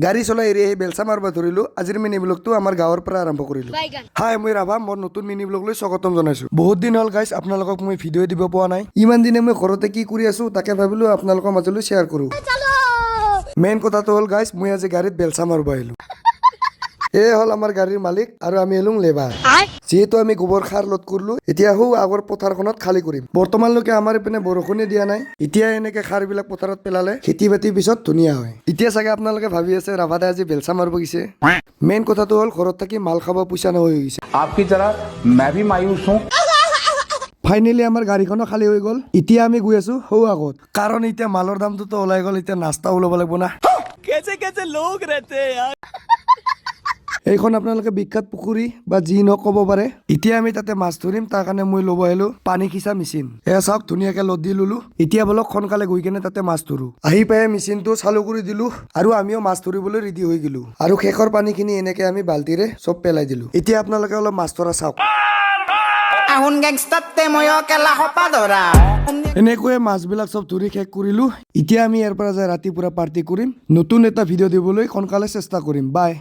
গাড়ী চলাই এৰি আহি বেলচা মাৰিব ধৰিলো। আজিৰ মিনি ব্লগটো আমাৰ গাঁৱৰ পৰা আৰম্ভ কৰিলো। হাই, মই ৰাভা, মোৰ নতুন মিনি ব্লগ লৈ স্বাগতম জনাইছো। বহুত দিন হ'ল গাইজ, আপোনালোকক মই ভিডিঅ' দিব পোৱা নাই। ইমান দিনে মই ঘৰতে কি কৰি আছো তাকে ভাবিলো আপোনালোকৰ মাজলৈ শ্বেয়াৰ কৰো। মেইন কথাটো হ'ল গাইজ, মই আজি গাড়ীত বেলচা মাৰিব আহিলো। এই হ'ল আমাৰ গাড়ীৰ মালিক আৰু আমি হলো লেবাৰ। যিহেতু আমি গোবৰ সাৰ লোড কৰিলো, এতিয়া হৌ আগৰ পথাৰখনত খালী কৰিম। বৰ্তমানলৈকে আমাৰ ইপিনে বৰষুণে দিয়া নাই। এতিয়া এনেকে সাৰ বিলাক পথাৰত পেলালে খেতি বাতিৰ পিছত ধুনীয়া হয়। এতিয়া চাগে আপোনালোকে ভাবি আছে ৰাভাদাই আজি বেলচা মাৰিব গৈছে। মেইন কথাটো হ'ল ঘৰত থাকি মাল খাব পইচা নহৈ গৈছে। आपकी तरह मैं भी मायूस हूँ। ফাইনেলি আমাৰ গাড়ীখনো খালী হৈ গ'ল। এতিয়া আমি গৈ আছো সৌ আগত, কাৰণ এতিয়া মালৰ দামটোতো ওলাই গ'ল। এতিয়া নাস্তা ওলাব লাগিব না। এইখন আপোনালোকে বিখ্যাত পুখুৰী বা যি নহওক ক'ব পাৰে। এতিয়া আমি তাতে মাছ ধৰিম, তাৰ কাৰণে মই ল'ব আহিলো পানী সিঁচা মেচিন। এয়া চাওক, ধুনীয়াকে লদ দি ললো। এতিয়া বলক সোনকালে গৈ কেনে তাতে মাছ ধৰো। আহি পাই মেচিনটো চালু কৰি দিলো আৰু আমিও মাছ ধৰিবলৈ ৰেডি হৈ গলো। আৰু শেষৰ পানীখিনি এনেকে আমি বাল্টিৰে চব পেলাই দিলো। এতিয়া আপোনালোকে অলপ মাছ ধৰা চাওক। Ahun gangstate moyo kela hopa dora. এনেকৈয়ে মাছবিলাক চব ধৰি শেষ কৰিলো। এতিয়া আমি ইয়াৰ পৰা যাই ৰাতিপুৱা পাৰ্টি কৰিম। নতুন এটা ভিডিঅ' দিবলৈ সোনকালে চেষ্টা কৰিম। বাই।